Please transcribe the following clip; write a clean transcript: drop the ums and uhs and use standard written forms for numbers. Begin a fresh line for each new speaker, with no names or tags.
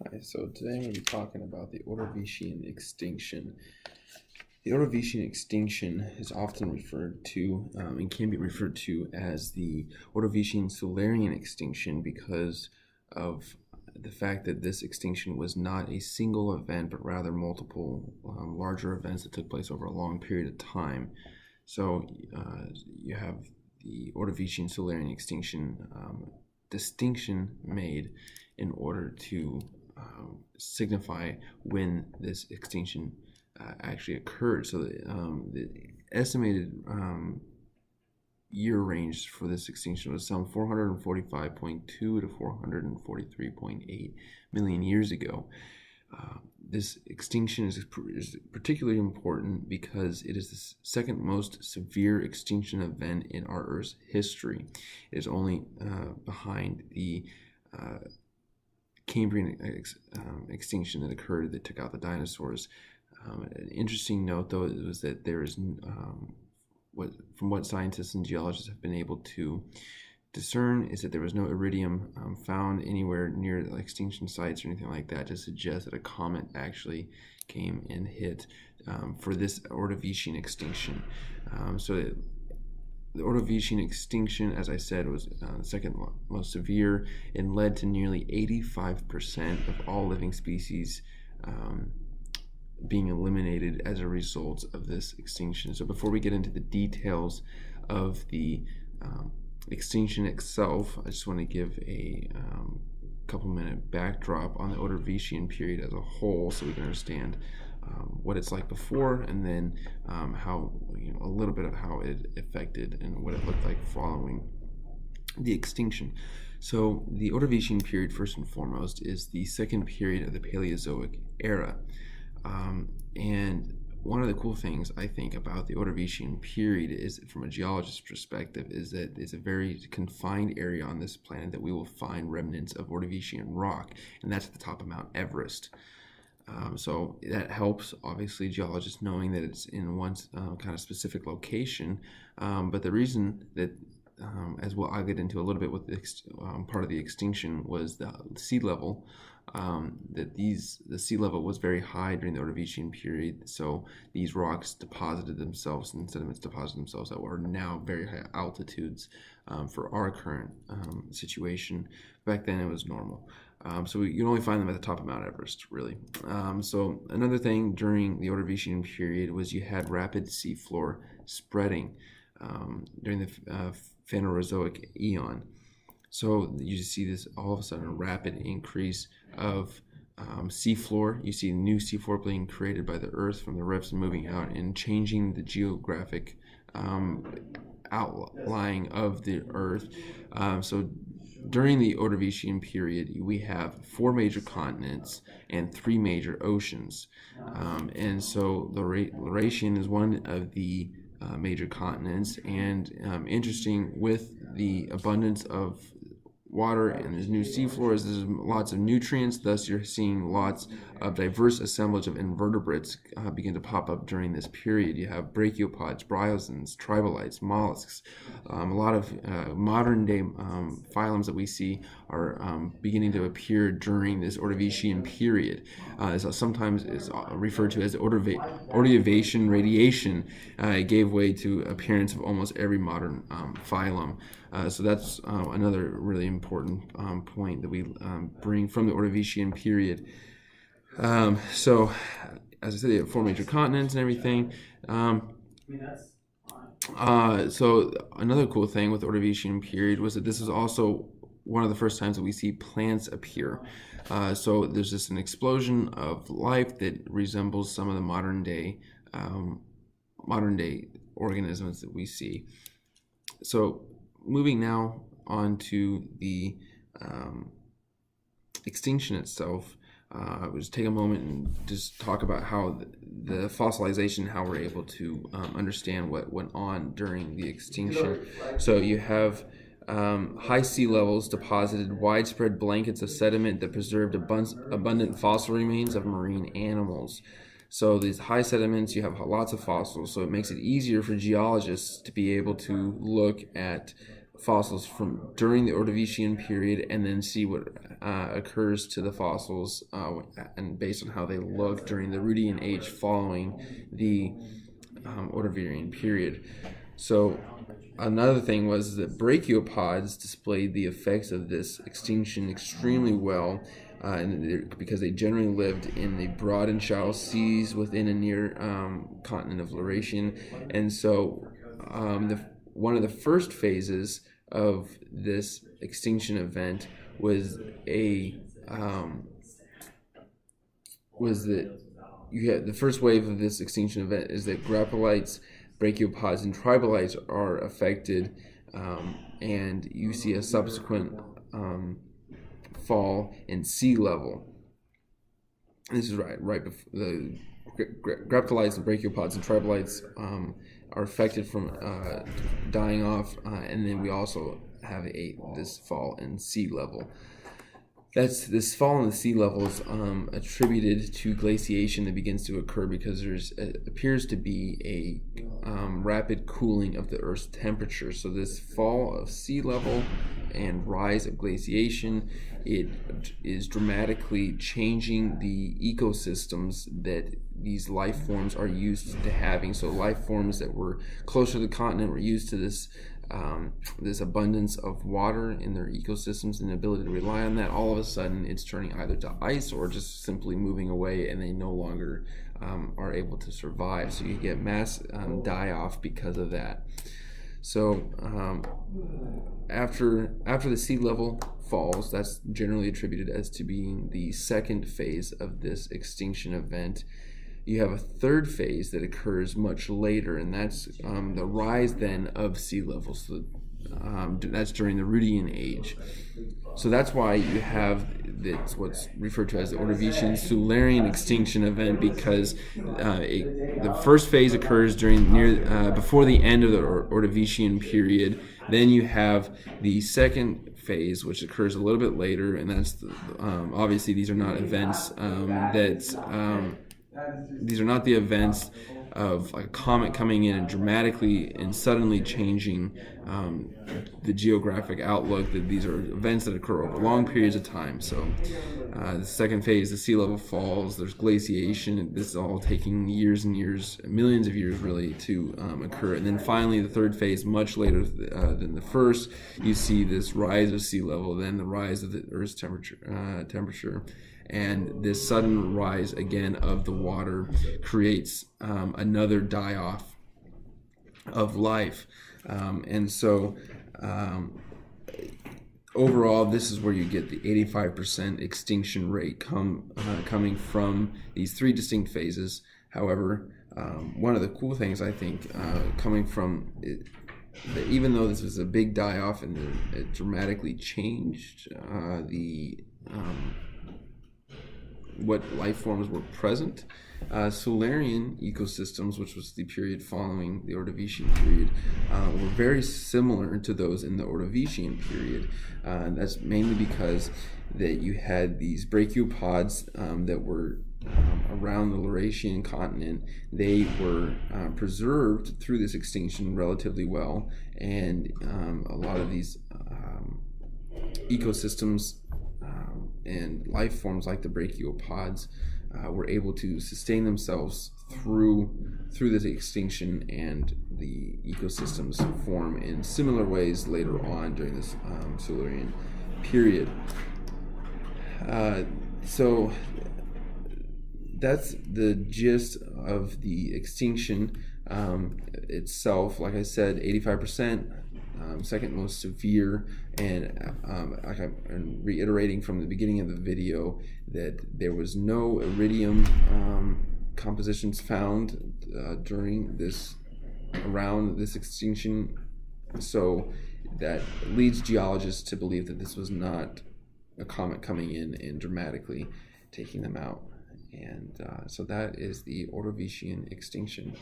Hi, so today I'm going to be talking about the Ordovician extinction. The Ordovician extinction is often referred to and can be referred to as the Ordovician Silurian extinction because of the fact that this extinction was not a single event but rather multiple larger events that took place over a long period of time. So you have the Ordovician Silurian extinction distinction made in order to signify when this extinction actually occurred. So the estimated year range for this extinction was some 445.2 to 443.8 million years ago. This extinction is particularly important because it is the second most severe extinction event in our Earth's history. It is only behind the Cambrian extinction that occurred that took out the dinosaurs. An interesting note, though, was that there is, from what scientists and geologists have been able to discern, is that there was no iridium found anywhere near the extinction sites or anything like that to suggest that a comet actually came and hit for this Ordovician extinction. The Ordovician extinction, as I said, was the second most severe and led to nearly 85% of all living species being eliminated as a result of this extinction. So before we get into the details of the extinction itself, I just want to give a couple minute backdrop on the Ordovician period as a whole so we can understand what it's like before, and then how, a little bit of how it affected and what it looked like following the extinction. So the Ordovician period, first and foremost, is the second period of the Paleozoic era. And one of the cool things I think about the Ordovician period is, from a geologist's perspective, is that it's a very confined area on this planet that we will find remnants of Ordovician rock, and that's at the top of Mount Everest. So that helps, obviously, geologists knowing that it's in one kind of specific location. But the reason that, as well, I'll get into a little bit with part of the extinction, was the sea level. The sea level was very high during the Ordovician period, so these rocks deposited themselves, and sediments deposited themselves that were now very high altitudes for our current situation. Back then, it was normal. So you can only find them at the top of Mount Everest, really. So another thing during the Ordovician period was you had rapid seafloor spreading during the Phanerozoic eon. So you see this all of a sudden a rapid increase of seafloor. You see new seafloor being created by the Earth from the rifts moving out and changing the geographic outlying of the Earth. So during the Ordovician period, we have 4 major continents and 3 major oceans. And so the Laurasian is one of the major continents, and interesting, with the abundance of water and there's new seafloors, there's lots of nutrients, thus you're seeing lots of diverse assemblage of invertebrates begin to pop up during this period. You have brachiopods, bryozoans, tribolites, mollusks. A lot of modern day phylums that we see are beginning to appear during this Ordovician period. So sometimes it's referred to as Ordovician radiation. It gave way to appearance of almost every modern phylum. So that's another really important point that we bring from the Ordovician period. So, as I said, you have 4 major continents and everything. So another cool thing with the Ordovician period was that this is also one of the first times that we see plants appear. So there's just an explosion of life that resembles some of the modern day organisms that we see. So moving now on to the extinction itself, I would just take a moment and just talk about how the fossilization, how we're able to understand what went on during the extinction. So you have high sea levels deposited widespread blankets of sediment that preserved abundant fossil remains of marine animals. So these high sediments, you have lots of fossils, so it makes it easier for geologists to be able to look at fossils from during the Ordovician period, and then see what occurs to the fossils, and based on how they look during the Rhuidean age following the Ordovirian period. So another thing was that brachiopods displayed the effects of this extinction extremely well, because they generally lived in the broad and shallow seas within and near continent of Lauratian. And so one of the first phases of this extinction event was that you had the first wave of this extinction event is that grapulites, brachiopods, and tribolites are affected, and you see a subsequent fall in sea level. This is right before the grapulites and brachiopods and tribolites are affected from dying off, and then we also have this fall in sea level. This fall in the sea level is attributed to glaciation that begins to occur because it appears to be a rapid cooling of the Earth's temperature. So this fall of sea level and rise of glaciation, it is dramatically changing the ecosystems that these life forms are used to having. So life forms that were closer to the continent were used to this abundance of water in their ecosystems and the ability to rely on that. All of a sudden it's turning either to ice or just simply moving away, and they no longer are able to survive. So you get mass die-off because of that. So after the sea level falls, that's generally attributed as to being the second phase of this extinction event. You have a third phase that occurs much later, and that's the rise then of sea levels. So, that's during the Rhuidean age. So that's why you have what's referred to as the Ordovician-Silurian extinction event, because the first phase occurs before the end of the Ordovician period. Then you have the second phase, which occurs a little bit later, and that's obviously these are not events these are not the events of a comet coming in and dramatically and suddenly changing the geographic outlook. That these are events that occur over long periods of time. So the second phase, the sea level falls, there's glaciation. This is all taking years and years, millions of years really, to occur. And then finally, the third phase, much later than the first, you see this rise of sea level, then the rise of the Earth's temperature. And this sudden rise again of the water creates another die-off of life. And so overall, this is where you get the 85% extinction rate coming from these three distinct phases. However, one of the cool things I think coming from it, that even though this was a big die-off and it dramatically changed what life forms were present, Silurian ecosystems, which was the period following the Ordovician period, were very similar to those in the Ordovician period. That's mainly because that you had these brachiopods that were around the Lauratian continent. They were preserved through this extinction relatively well, and a lot of these ecosystems and life forms like the brachiopods were able to sustain themselves through this extinction, and the ecosystems form in similar ways later on during this Silurian period. So that's the gist of the extinction itself. Like I said, 85%. Second most severe, and I'm reiterating from the beginning of the video that there was no iridium compositions found around this extinction, so that leads geologists to believe that this was not a comet coming in and dramatically taking them out. And so that is the Ordovician extinction.